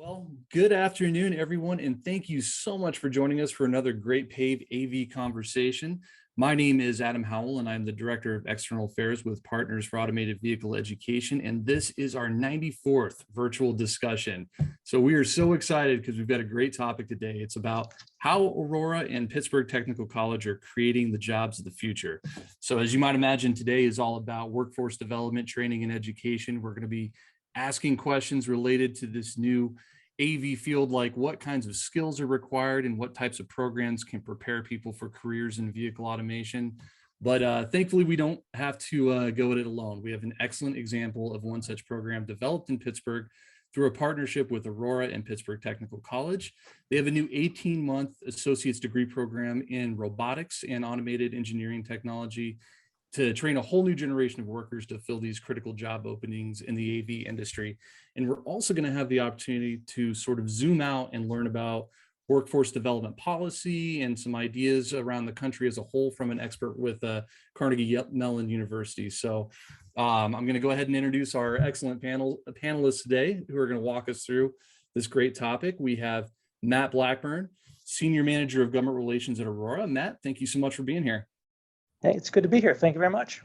Well, good afternoon, everyone, and thank you so much for joining us for another great PAVE AV conversation. My name is Adam Howell, and I'm the Director of External Affairs with Partners for Automated Vehicle Education, and this is our 94th virtual discussion. So we are so excited because we've got a great topic today. It's about how Aurora and Pittsburgh Technical College are creating the jobs of the future. So as you might imagine, today is all about workforce development, training, and education. We're going to be asking questions related to this new AV field, like what kinds of skills are required and what types of programs can prepare people for careers in vehicle automation. But thankfully, we don't have to go at it alone. We have an excellent example of one such program developed in Pittsburgh through a partnership with Aurora and Pittsburgh Technical College. They have a new 18-month associate's degree program in robotics and automated engineering technology to train a whole new generation of workers to fill these critical job openings in the AV industry. And we're also going to have the opportunity to sort of zoom out and learn about workforce development policy and some ideas around the country as a whole from an expert with Carnegie Mellon University. So I'm going to go ahead and introduce our excellent panelists today who are going to walk us through this great topic. We have Matt Blackburn, Senior Manager of Government Relations at Aurora. Matt, thank you so much for being here. Hey, it's good to be here. Thank you very much.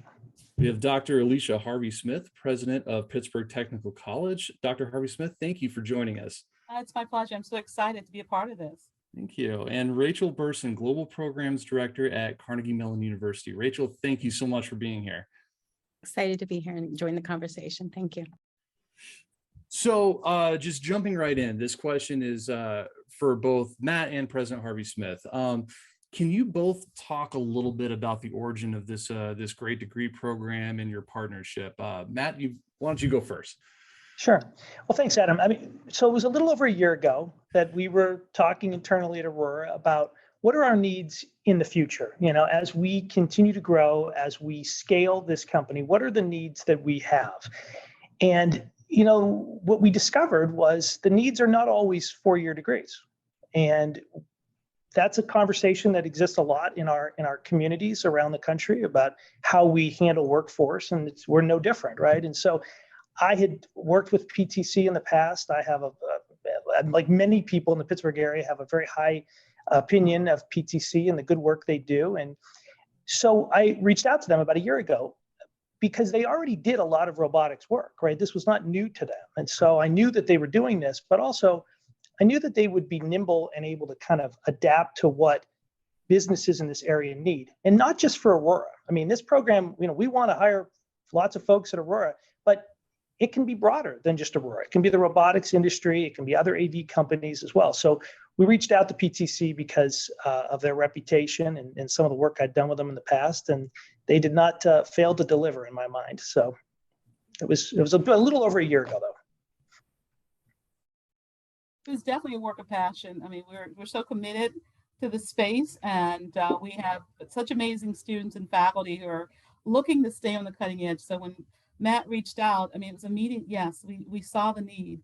We have Dr. Alicia Harvey Smith, President of Pittsburgh Technical College. Dr. Harvey Smith, thank you for joining us. It's my pleasure. I'm so excited to be a part of this. Thank you. And Rachel Burson, Global Programs Director at Carnegie Mellon University. Rachel, thank you so much for being here. Excited to be here and join the conversation. Thank you. So just jumping right in, this question is for both Matt and President Harvey Smith. Can you both talk a little bit about the origin of this this great degree program and your partnership? Matt, why don't you go first? Sure. Well, thanks, Adam. So it was a little over a year ago that we were talking internally at Aurora about what are our needs in the future? You know, as we continue to grow, as we scale this company, what are the needs that we have? And, you know, what we discovered was the needs are not always four-year degrees. And that's a conversation that exists a lot in our communities around the country about how we handle workforce, and we're no different, right? And so I had worked with PTC in the past. I have like many people in the Pittsburgh area, have a very high opinion of PTC and the good work they do. And so I reached out to them about a year ago because they already did a lot of robotics work, right? This was not new to them. And so I knew that they were doing this, but also I knew that they would be nimble and able to kind of adapt to what businesses in this area need. And not just for Aurora. I mean, this program, you know, we want to hire lots of folks at Aurora, but it can be broader than just Aurora. It can be the robotics industry. It can be other AV companies as well. So we reached out to PTC because of their reputation and some of the work I'd done with them in the past, and they did not fail to deliver in my mind. So it was a little over a year ago, though. It was definitely a work of passion. I mean, we're so committed to the space, and we have such amazing students and faculty who are looking to stay on the cutting edge. So when Matt reached out, I mean, it was immediate. Yes, we saw the need.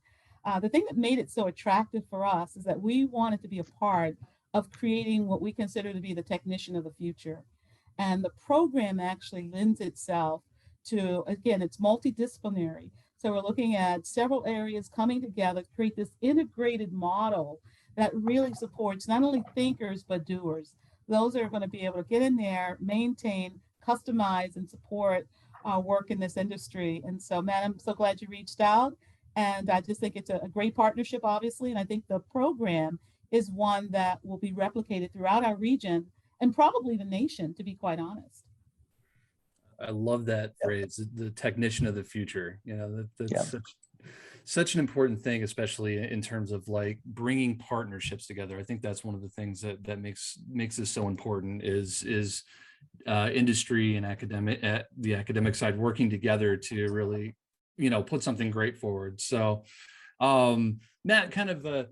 The thing that made it so attractive for us is that we wanted to be a part of creating what we consider to be the technician of the future. And the program actually lends itself to, again, it's multidisciplinary. So we're looking at several areas coming together to create this integrated model that really supports not only thinkers, but doers. Those are going to be able to get in there, maintain, customize, and support work in this industry. And so, Matt, I'm so glad you reached out. And I just think it's a great partnership, obviously. And I think the program is one that will be replicated throughout our region and probably the nation, to be quite honest. I love that phrase, the technician of the future. You know, that's such an important thing, especially in terms of like bringing partnerships together. I think that's one of the things that makes this so important is industry and the academic side working together to really, you know, put something great forward. So Matt, kind of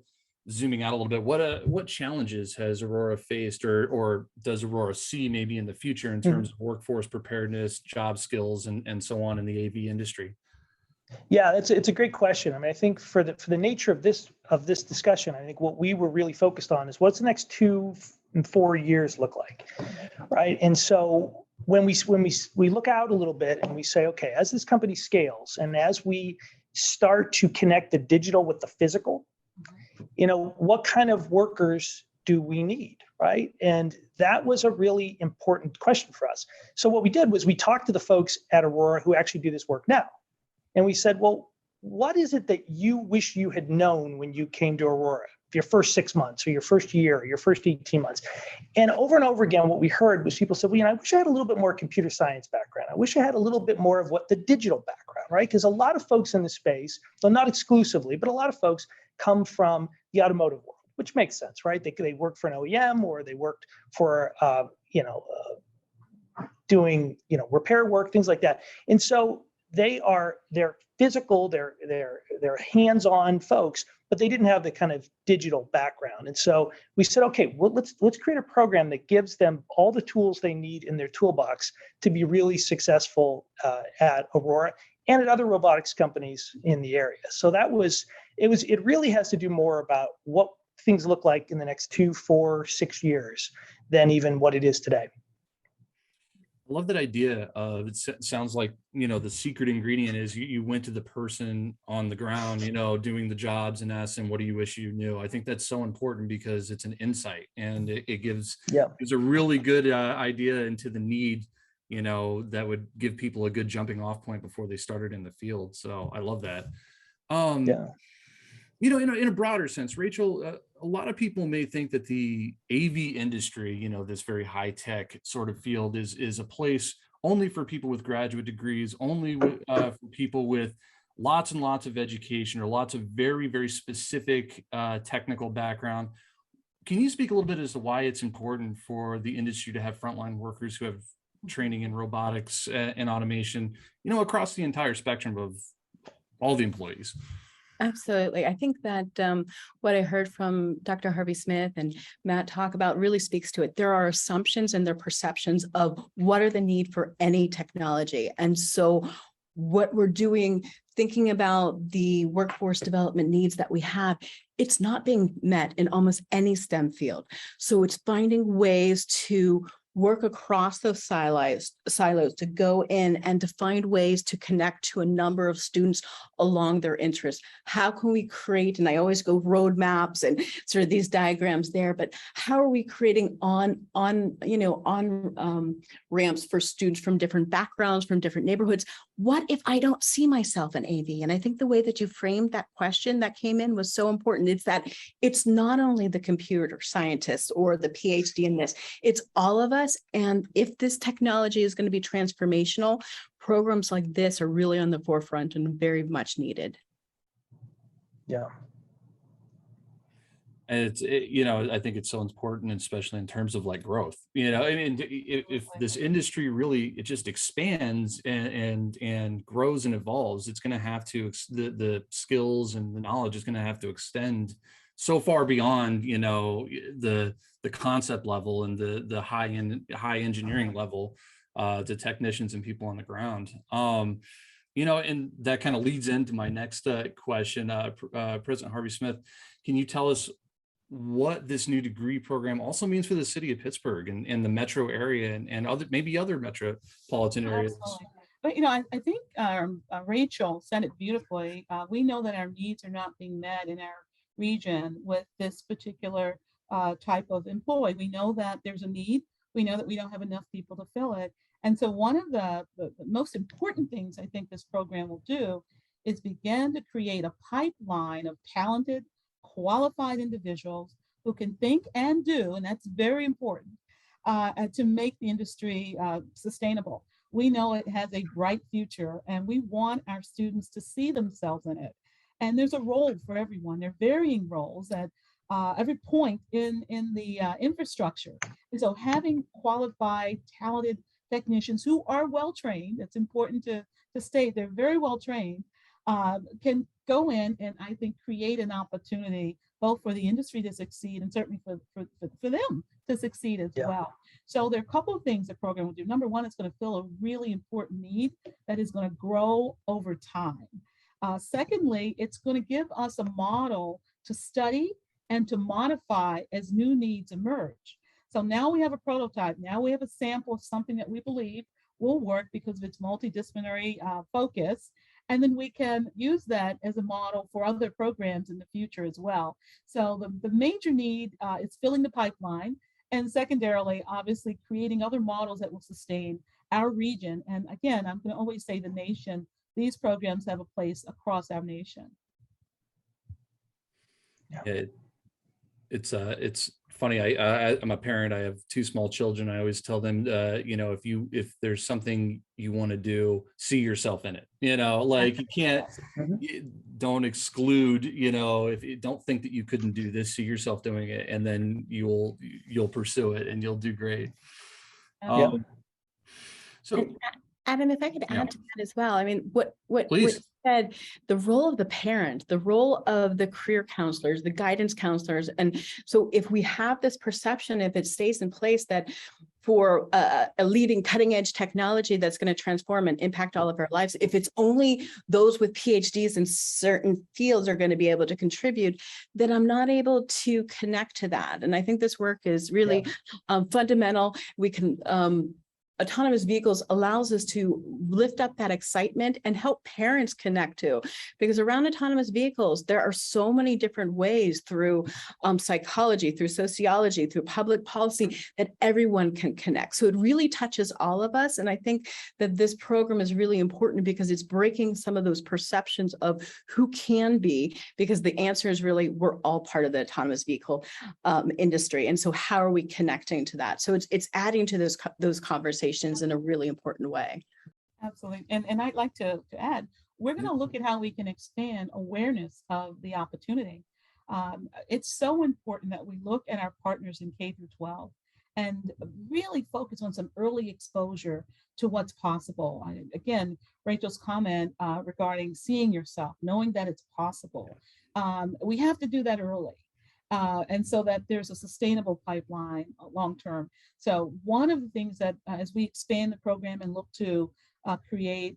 zooming out a little bit, what challenges has Aurora faced or does Aurora see maybe in the future in terms of workforce preparedness, job skills, and so on in the AV industry? Yeah, it's a great question. I mean, I think for the nature of this discussion, I think what we were really focused on is what's the next 2 and 4 years look like, right? And so when we look out a little bit and we say, okay, as this company scales and as we start to connect the digital with the physical, What kind of workers do we need, right? And that was a really important question for us. So what we did was we talked to the folks at Aurora who actually do this work now. And we said, well, what is it that you wish you had known when you came to Aurora, your first 6 months or your first year or your first 18 months? And over again, what we heard was people said, well, I wish I had a little bit more computer science background. I wish I had a little bit more of what the digital background, right? Because a lot of folks in the space, though not exclusively, but a lot of folks come from the automotive world, which makes sense, right? They worked for an OEM or they worked for, doing, repair work, things like that. And so they're physical, they're hands-on folks, but they didn't have the kind of digital background. And so we said, okay, well, let's create a program that gives them all the tools they need in their toolbox to be really successful at Aurora and at other robotics companies in the area. So it really has to do more about what things look like in the next 2, 4, 6 years than even what it is today. I love that idea of, it sounds like, the secret ingredient is you went to the person on the ground, doing the jobs and asked them, what do you wish you knew? I think that's so important because it's an insight and it gives a really good idea into the need, that would give people a good jumping off point before they started in the field. So I love that. In a broader sense, Rachel, a lot of people may think that the AV industry, this very high tech sort of field is a place only for people with graduate degrees, only for people with lots and lots of education or lots of very, very specific technical background. Can you speak a little bit as to why it's important for the industry to have frontline workers who have training in robotics and automation, across the entire spectrum of all the employees? Absolutely. I think that what I heard from Dr. Harvey Smith and Matt talk about really speaks to it. There are assumptions and their perceptions of what are the need for any technology. And so what we're doing, thinking about the workforce development needs that we have, it's not being met in almost any STEM field. So it's finding ways to work across those silos to go in and to find ways to connect to a number of students along their interests. How can we create, and I always go roadmaps and sort of these diagrams there, but how are we creating on ramps for students from different backgrounds, from different neighborhoods? What if I don't see myself in AV? And I think the way that you framed that question that came in was so important. It's that it's not only the computer scientists or the PhD in this, it's all of us. And if this technology is going to be transformational, programs like this are really on the forefront and very much needed. Yeah. And I think it's so important, especially in terms of like growth. If this industry really it just expands and grows and evolves, it's going to have to the skills and the knowledge is going to have to extend so far beyond the concept level and the high engineering level to technicians and people on the ground. And that kind of leads into my next question. President Harvey Smith, can you tell us what this new degree program also means for the city of Pittsburgh and the metro area and other metropolitan areas? Absolutely. But I think Rachel said it beautifully. We know that our needs are not being met in our region with this particular type of employee. We know that there's a need. We know that we don't have enough people to fill it. And so one of the most important things I think this program will do is begin to create a pipeline of talented, qualified individuals who can think and do, and that's very important, to make the industry sustainable. We know it has a bright future, and we want our students to see themselves in it. And there's a role for everyone. There are varying roles at every point in the infrastructure. And so having qualified, talented technicians who are well-trained, it's important to state they're very well-trained, can go in and I think create an opportunity both for the industry to succeed and certainly for them to succeed as well. So there are a couple of things the program will do. Number one, it's going to fill a really important need that is going to grow over time. Secondly, it's going to give us a model to study and to modify as new needs emerge. So now we have a prototype. Now we have a sample of something that we believe will work because of its multidisciplinary focus. And then we can use that as a model for other programs in the future as well. So the major need is filling the pipeline, and secondarily, obviously, creating other models that will sustain our region. And again, I'm going to always say the nation. These programs have a place across our nation. Yeah, it's funny. I'm a parent. I have two small children. I always tell them, if there's something you want to do, see yourself in it. Like you can't, don't exclude. If you don't think that you couldn't do this, see yourself doing it, and then you'll pursue it, and you'll do great. So, Adam, if I could add to that as well. I mean, what you said, the role of the parent, the role of the career counselors, the guidance counselors. And so if we have this perception, if it stays in place that for a leading cutting edge technology that's going to transform and impact all of our lives, if it's only those with PhDs in certain fields are going to be able to contribute, then I'm not able to connect to that. And I think this work is really fundamental. We can autonomous vehicles allows us to lift up that excitement and help parents connect to, because around autonomous vehicles, there are so many different ways through psychology, through sociology, through public policy that everyone can connect. So it really touches all of us. And I think that this program is really important because it's breaking some of those perceptions of who can be, because the answer is really, we're all part of the autonomous vehicle industry. And so how are we connecting to that? So it's adding to those conversations in a really important way. Absolutely. And I'd like to add, we're going to look at how we can expand awareness of the opportunity. It's so important that we look at our partners in K through 12 and really focus on some early exposure to what's possible. Again, Rachel's comment regarding seeing yourself, knowing that it's possible. We have to do that early. And so that there's a sustainable pipeline long term. So one of the things that as we expand the program and look to create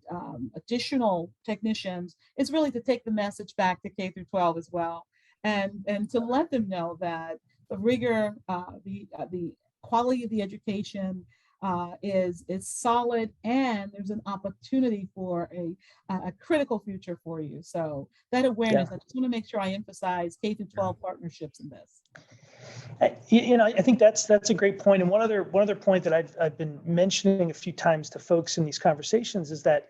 additional technicians is really to take the message back to K through 12 as well, and to let them know that the rigor, the quality of the education is solid, and there's an opportunity for a critical future for you. So that awareness, I just want to make sure I emphasize K through 12 partnerships in this. I think that's a great point. And one other point that I've been mentioning a few times to folks in these conversations is that,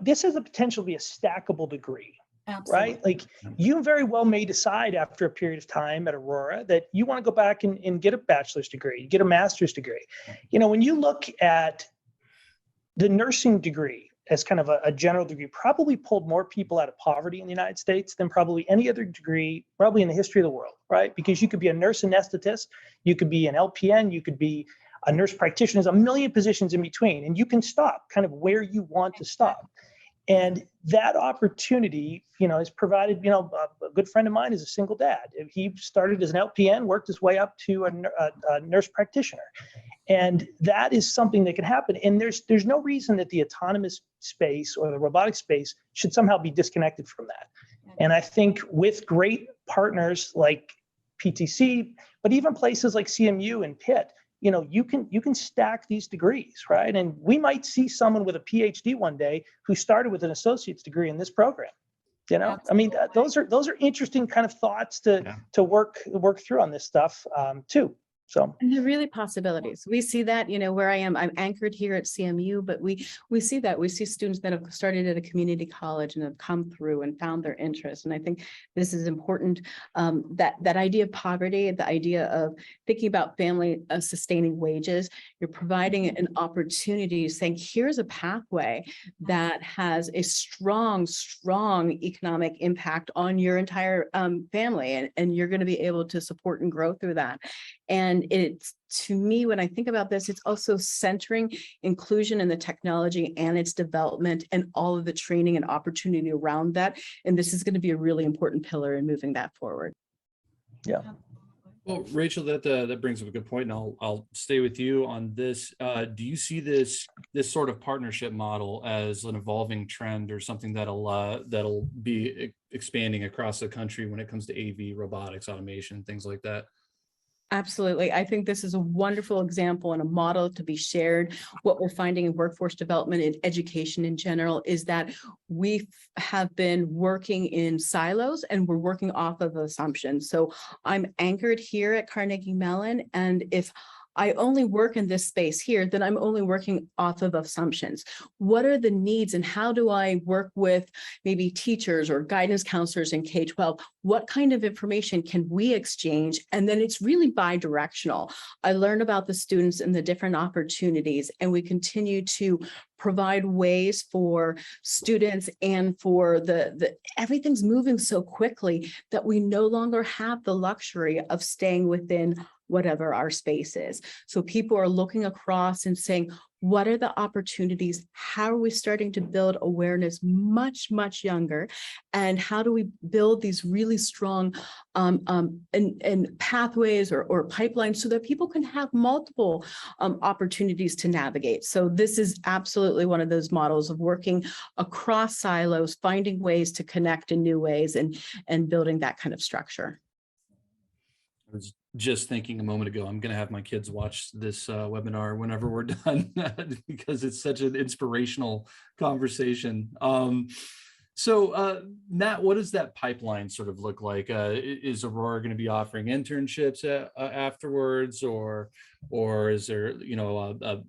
this has the potential to be a stackable degree. Absolutely. Right? Like you very well may decide after a period of time at Aurora that you want to go back and get a bachelor's degree, get a master's degree. When you look at the nursing degree as kind of a general degree, probably pulled more people out of poverty in the United States than probably any other degree, probably in the history of the world, right? Because you could be a nurse anesthetist, you could be an LPN, you could be a nurse practitioner. There's a million positions in between, and you can stop kind of where you want to stop. And that opportunity, is provided, a good friend of mine is a single dad. He started as an LPN, worked his way up to a nurse practitioner. And that is something that can happen. And there's no reason that the autonomous space or the robotic space should somehow be disconnected from that. And I think with great partners like PTC, but even places like CMU and Pitt, you can stack these degrees, right? And we might see someone with a PhD one day who started with an associate's degree in this program. Absolutely. I mean, those are interesting kind of thoughts to work through on this stuff too. So, and they're really possibilities. We see that, where I am, I'm anchored here at CMU, but we see that. We see students that have started at a community college and have come through and found their interest. And I think this is important, that idea of poverty, the idea of thinking about family sustaining wages, you're providing an opportunity saying, here's a pathway that has a strong economic impact on your entire family. And you're going to be able to support and grow through that. And it's, to me, when I think about this, it's also centering inclusion in the technology and its development and all of the training and opportunity around that. And this is going to be a really important pillar in moving that forward. Yeah. Well, Rachel, that brings up a good point, and I'll stay with you on this. Do you see this sort of partnership model as an evolving trend or something that'll be expanding across the country when it comes to AV, robotics, automation, things like that? Absolutely. I think this is a wonderful example and a model to be shared. What we're finding in workforce development and education in general is that we have been working in silos and we're working off of assumptions. So I'm anchored here at Carnegie Mellon, and if I only work in this space here, then I'm only working off of assumptions. What are the needs and how do I work with maybe teachers or guidance counselors in K-12? What kind of information can we exchange? And then it's really bi-directional. I learn about the students and the different opportunities, and we continue to provide ways for students and for the everything's moving so quickly that we no longer have the luxury of staying within whatever our space is. So people are looking across and saying, what are the opportunities? How are we starting to build awareness much, much younger? And how do we build these really strong and pathways or pipelines so that people can have multiple opportunities to navigate? So this is absolutely one of those models of working across silos, finding ways to connect in new ways and building that kind of structure. I was just thinking a moment ago, I'm going to have my kids watch this webinar whenever we're done because it's such an inspirational conversation. So Matt, what does that pipeline sort of look like? Is Aurora going to be offering internships afterwards, or is there, you know,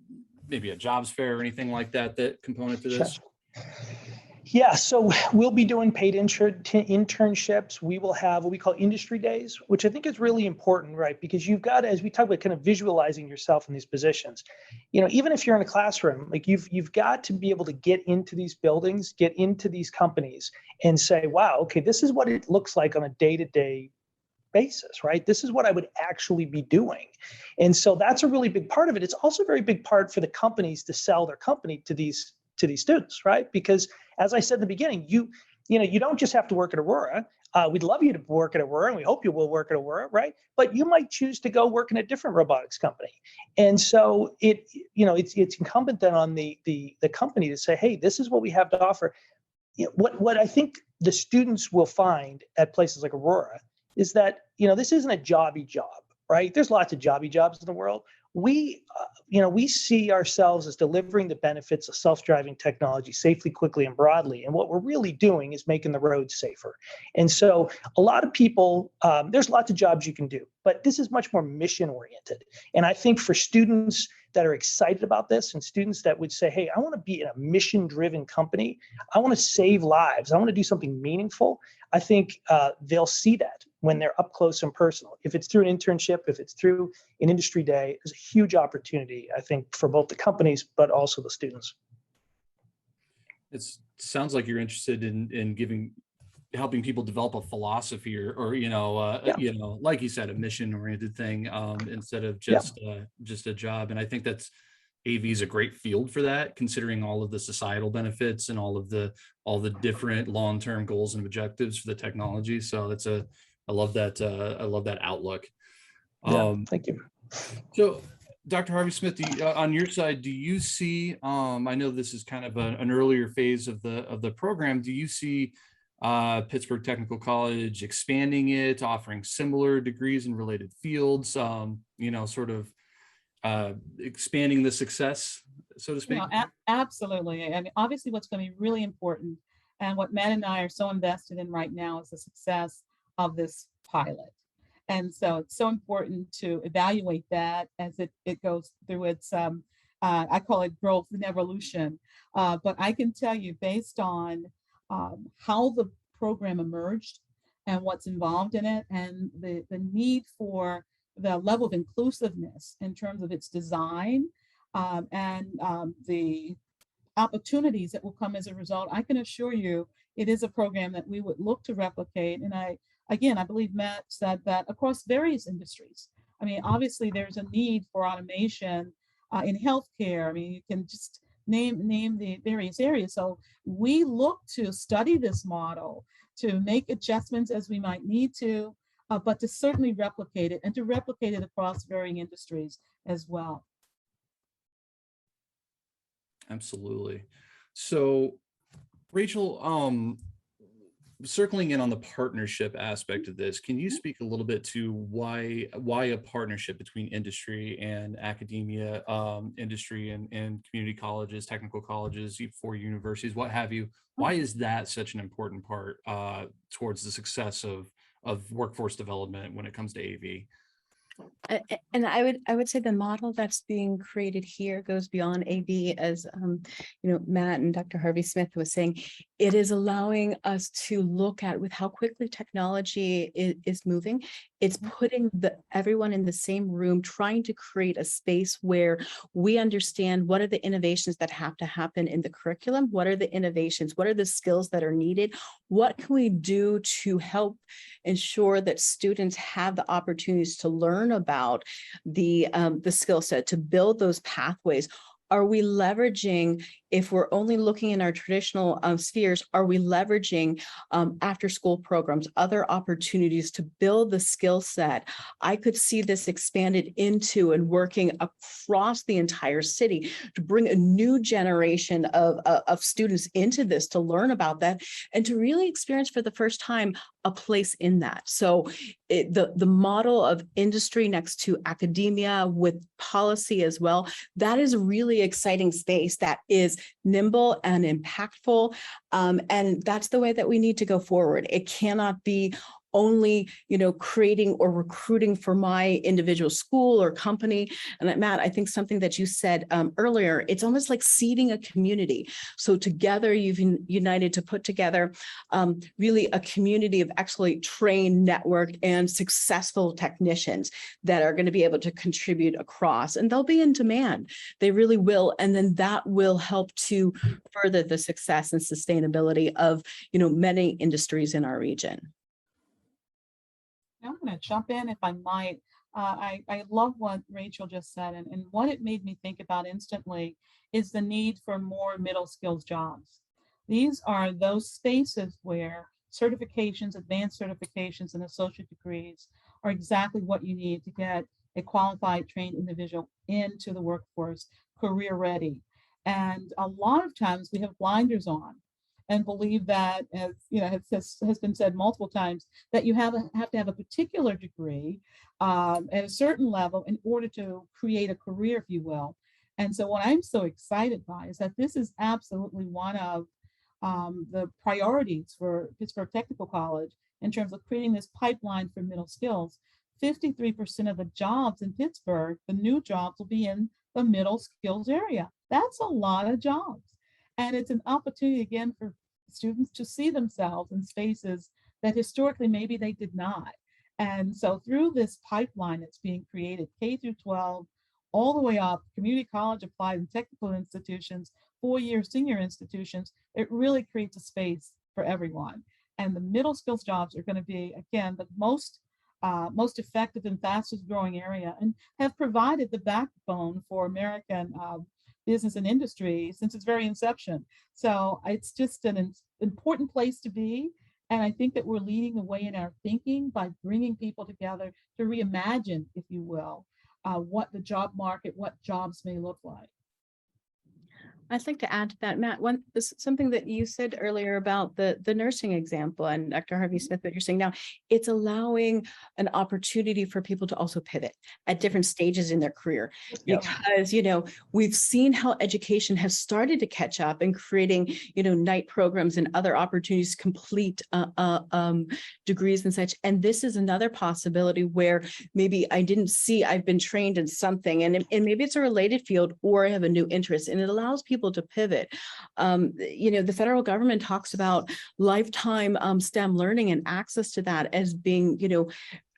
maybe a jobs fair or anything like that component to this? Sure. Yeah, so we'll be doing paid internships. We will have what we call industry days, which I think is really important, right? Because you've got, as we talk about kind of visualizing yourself in these positions, you know, even if you're in a classroom, like you've got to be able to get into these buildings, get into these companies and say, wow, okay, this is what it looks like on a day-to-day basis, right? This is what I would actually be doing. And so that's a really big part of it. It's also a very big part for the companies to sell their company to these students, right? Because as I said in the beginning, you don't just have to work at Aurora. We'd love you to work at Aurora, and we hope you will work at Aurora, right? But you might choose to go work in a different robotics company. And so it's incumbent then on the company to say, hey, this is what we have to offer. You know, what I think the students will find at places like Aurora is that, you know, this isn't a jobby job, right? There's lots of jobby jobs in the world. We see ourselves as delivering the benefits of self-driving technology safely, quickly, and broadly. And what we're really doing is making the roads safer. And so a lot of people, there's lots of jobs you can do, but this is much more mission-oriented. And I think for students that are excited about this and students that would say, hey, I want to be in a mission-driven company. I want to save lives. I want to do something meaningful. I think they'll see that when they're up close and personal. If it's through an internship, if it's through an industry day, there's a huge opportunity, I think, for both the companies, but also the students. It sounds like you're interested in helping people develop a philosophy or like you said, a mission-oriented thing instead of just a job. And I think that's AV is a great field for that, considering all of the societal benefits and all the different long-term goals and objectives for the technology. So I love that outlook. Thank you. So Dr. Harvey Smith, on your side, do you see, I know this is kind of an earlier phase of the program, do you see Pittsburgh Technical College expanding it, offering similar degrees in related fields, expanding the success, so to speak? Absolutely. I mean, obviously what's going to be really important and what Matt and I are so invested in right now is the success of this pilot. And so it's so important to evaluate that as it goes through its, I call it growth and evolution. But I can tell you based on how the program emerged and what's involved in it and the need for the level of inclusiveness in terms of its design and the opportunities that will come as a result, I can assure you it is a program that we would look to replicate. And I believe Matt said that across various industries. I mean, obviously there's a need for automation in healthcare. I mean, you can just name the various areas. So we look to study this model to make adjustments as we might need to, but to certainly replicate it and to replicate it across varying industries as well. Absolutely. So Rachel, circling in on the partnership aspect of this, can you speak a little bit to why a partnership between industry and academia, industry and community colleges, technical colleges, for universities, what have you? Why is that such an important part towards the success of workforce development when it comes to AV? And I would say the model that's being created here goes beyond AV, as Matt and Dr. Harvey Smith was saying. It is allowing us to look at with how quickly technology is moving. It's putting everyone in the same room, trying to create a space where we understand what are the innovations that have to happen in the curriculum, what are the innovations, what are the skills that are needed, what can we do to help ensure that students have the opportunities to learn about the skill set, to build those pathways. Are we leveraging, if we're only looking in our traditional spheres, are we leveraging after school programs, other opportunities to build the skill set? I could see this expanded into and working across the entire city to bring a new generation of students into this, to learn about that and to really experience for the first time a place in that. So the model of industry next to academia with policy as well, that is a really exciting space that is nimble and impactful. And that's the way that we need to go forward. It cannot be only, creating or recruiting for my individual school or company. And Matt, I think something that you said earlier, it's almost like seeding a community. So together you've united to put together really a community of actually trained, networked, and successful technicians that are going to be able to contribute across, and they'll be in demand. They really will. And then that will help to further the success and sustainability of, many industries in our region. I'm going to jump in if I might. I love what Rachel just said, and what it made me think about instantly is the need for more middle skills jobs. These are those spaces where certifications, advanced certifications, and associate degrees are exactly what you need to get a qualified, trained individual into the workforce, career ready. And a lot of times we have blinders on and believe that, as has been said multiple times, that you have to have a particular degree at a certain level in order to create a career, if you will. And so what I'm so excited by is that this is absolutely one of the priorities for Pittsburgh Technical College in terms of creating this pipeline for middle skills. 53% of the jobs in Pittsburgh, the new jobs, will be in the middle skills area. That's a lot of jobs. And it's an opportunity, again, for students to see themselves in spaces that historically maybe they did not. And so through this pipeline that's being created, K through 12, all the way up, community college, applied and technical institutions, 4-year senior institutions, it really creates a space for everyone. And the middle skills jobs are going to be, again, the most effective and fastest growing area, and have provided the backbone for American business and industry since its very inception. So it's just an important place to be. And I think that we're leading the way in our thinking by bringing people together to reimagine, if you will, what the job market, what jobs may look like. I'd like to add to that, Matt, something that you said earlier about the nursing example, and Dr. Harvey Smith, what you're saying now, it's allowing an opportunity for people to also pivot at different stages in their career. Because, we've seen how education has started to catch up and creating, night programs and other opportunities to complete degrees and such. And this is another possibility where maybe I've been trained in something, and maybe it's a related field, or I have a new interest, and it allows people to pivot. The federal government talks about lifetime STEM learning and access to that as being,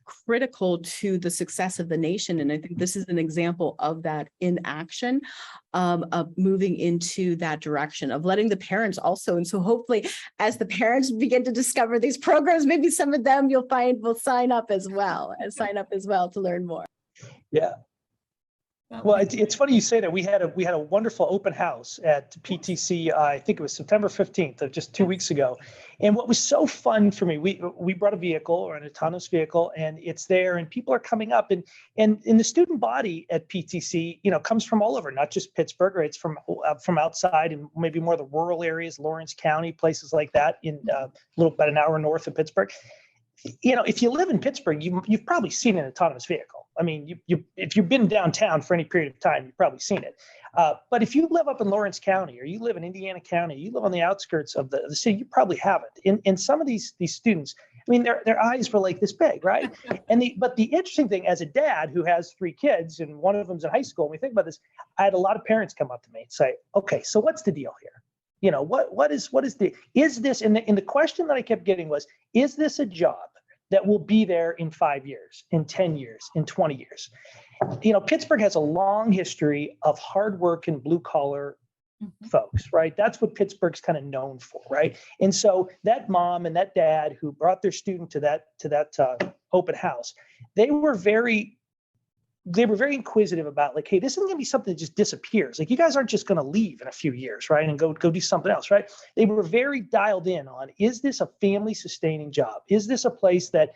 critical to the success of the nation. And I think this is an example of that in action, of moving into that direction, of letting the parents also. And so hopefully as the parents begin to discover these programs, maybe some of them you'll find will sign up as well to learn more. Yeah. Well, it's funny you say that. We had a wonderful open house at PTC. I think it was September 15th, of just 2 weeks ago. And what was so fun for me, we brought a vehicle, or an autonomous vehicle, and it's there, and people are coming up, and in the student body at PTC, comes from all over, not just Pittsburgh, right? It's from outside and maybe more the rural areas, Lawrence County, places like that, in about an hour north of Pittsburgh. If you live in Pittsburgh, you've probably seen an autonomous vehicle. I mean, if you've been downtown for any period of time, you've probably seen it. But if you live up in Lawrence County, or you live in Indiana County, you live on the outskirts of the city, you probably haven't. And some of these students, I mean, their eyes were like this big, right? But the interesting thing, as a dad who has 3 kids and one of them's in high school, when we think about this, I had a lot of parents come up to me and say, "Okay, so what's the deal here? Is this?" And the question that I kept getting was, "Is this a job that will be there in 5 years, in 10 years, in 20 years?" Pittsburgh has a long history of hard work and blue collar folks, right? That's what Pittsburgh's kind of known for, right? And so that mom and that dad who brought their student to that open house, they were very inquisitive about, like, hey, this isn't going to be something that just disappears. Like, you guys aren't just going to leave in a few years, right, and go do something else, right? They were very dialed in on, is this a family sustaining job? Is this a place that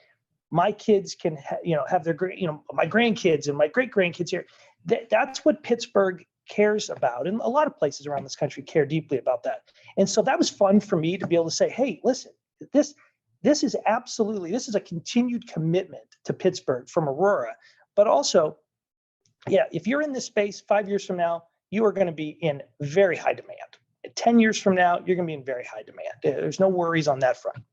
my kids can, have their my grandkids and my great grandkids here? That's what Pittsburgh cares about, and a lot of places around this country care deeply about that. And so that was fun for me to be able to say, hey, listen, this is a continued commitment to Pittsburgh from Aurora. But also, if you're in this space 5 years from now, you are going to be in very high demand. 10 years from now, you're going to be in very high demand. There's no worries on that front.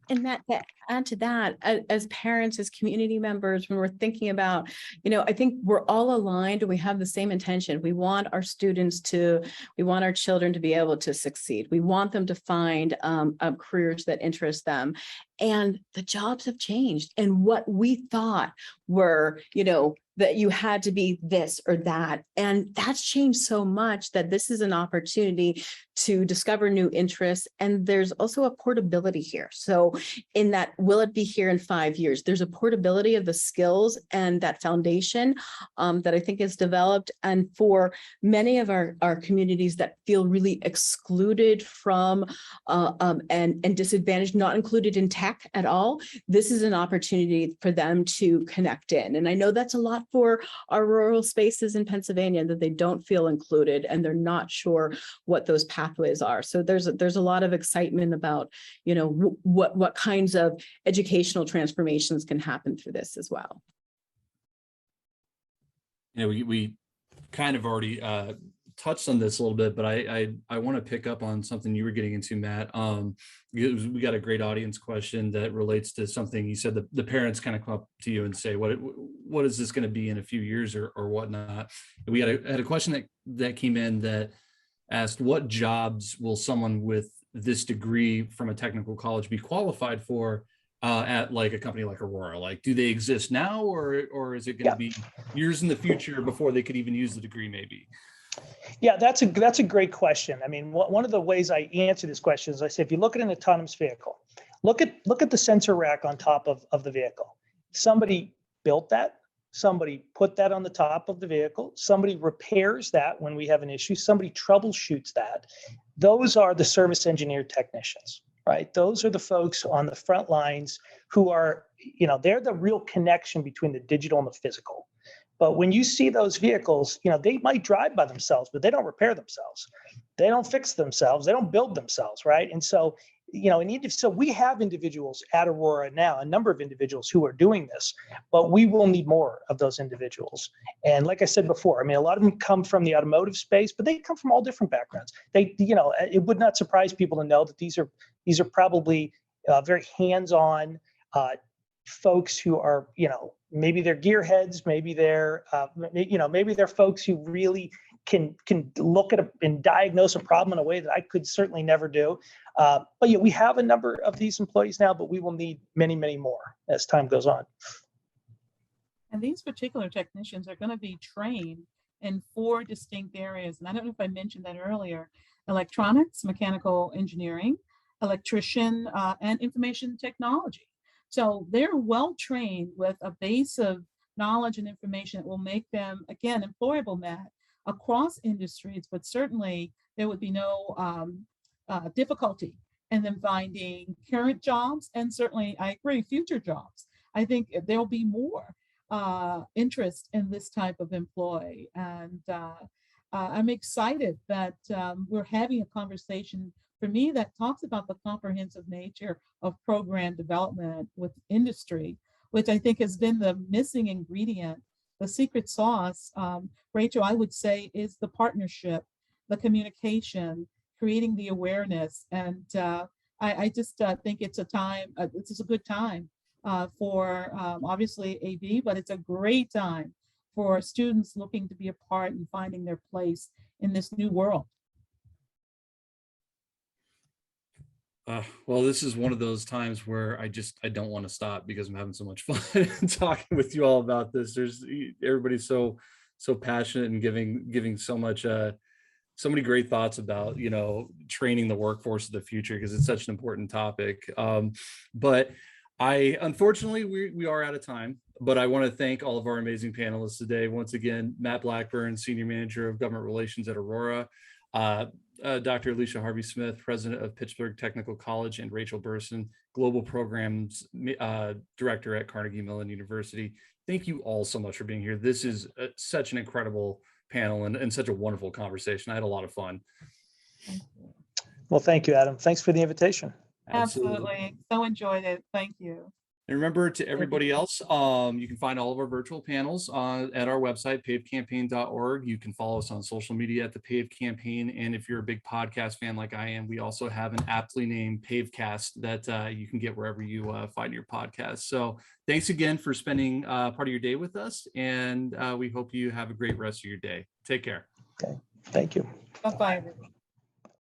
And that add to that, as parents, as community members, when we're thinking about, I think we're all aligned. We have the same intention. We want our children to be able to succeed. We want them to find careers that interest them. And the jobs have changed. And what we thought were, that you had to be this or that. And that's changed so much that this is an opportunity to discover new interests. And there's also a portability here. So in that, will it be here in 5 years? There's a portability of the skills and that foundation that I think is developed. And for many of our communities that feel really excluded from and disadvantaged, not included in tech at all, this is an opportunity for them to connect in. And I know that's a lot for our rural spaces in Pennsylvania, that they don't feel included and they're not sure what those pathways are. So there's a lot of excitement about, what kinds of educational transformations can happen through this as well. We kind of already touched on this a little bit, but I want to pick up on something you were getting into, Matt. We got a great audience question that relates to something you said. The parents kind of come up to you and say, what is this going to be in a few years or whatnot? We had a question that came in that asked, what jobs will someone with this degree from a technical college be qualified for at like a company like Aurora? Like, do they exist now, or is it going to be years in the future before they could even use the degree maybe? Yeah, that's a great question. I mean, one of the ways I answer this question is I say, if you look at an autonomous vehicle, look at the sensor rack on top of the vehicle. Somebody built that. Somebody put that on the top of the vehicle. Somebody repairs that when we have an issue. Somebody troubleshoots that. Those are the service engineer technicians, right? Those are the folks on the front lines who are, they're the real connection between the digital and the physical. But when you see those vehicles, they might drive by themselves, but they don't repair themselves. They don't fix themselves. They don't build themselves, right? And so, so we have individuals at Aurora now, a number of individuals who are doing this, but we will need more of those individuals. And like I said before, I mean, a lot of them come from the automotive space, but they come from all different backgrounds. It would not surprise people to know that these are probably very hands-on folks who are, maybe they're gearheads, maybe they're, maybe they're folks who really can look at and diagnose a problem in a way that I could certainly never do. But yeah, we have a number of these employees now, but we will need many, many more as time goes on. And these particular technicians are going to be trained in 4 distinct areas. And I don't know if I mentioned that earlier: electronics, mechanical engineering, electrician, and information technology. So they're well trained with a base of knowledge and information that will make them, again, employable, Matt, across industries, but certainly there would be no difficulty in them finding current jobs, and certainly, I agree, future jobs. I think there'll be more interest in this type of employee. And I'm excited that we're having a conversation, for me, that talks about the comprehensive nature of program development with industry, which I think has been the missing ingredient, the secret sauce. Rachel, I would say, is the partnership, the communication, creating the awareness. And I just think it's a time, this is a good time for obviously AV, but it's a great time for students looking to be a part and finding their place in this new world. Well, this is one of those times where I don't want to stop because I'm having so much fun talking with you all about this. Everybody's so passionate and giving so much so many great thoughts about, training the workforce of the future, because it's such an important topic. But unfortunately, we are out of time, but I want to thank all of our amazing panelists today. Once again, Matt Blackburn, Senior Manager of Government Relations at Aurora, Dr. Alicia Harvey Smith, President of Pittsburgh Technical College, and Rachel Burson, Global Programs Director at Carnegie Mellon University. Thank you all so much for being here. This is such an incredible panel and such a wonderful conversation. I had a lot of fun. Well, thank you, Adam. Thanks for the invitation. Absolutely. So enjoyed it. Thank you. And remember, to everybody else, you can find all of our virtual panels at our website, pavecampaign.org. You can follow us on social media at the PAVE Campaign. And if you're a big podcast fan like I am, we also have an aptly named PAVEcast that you can get wherever you find your podcast. So thanks again for spending part of your day with us. And we hope you have a great rest of your day. Take care. Okay. Thank you. Bye-bye, everyone.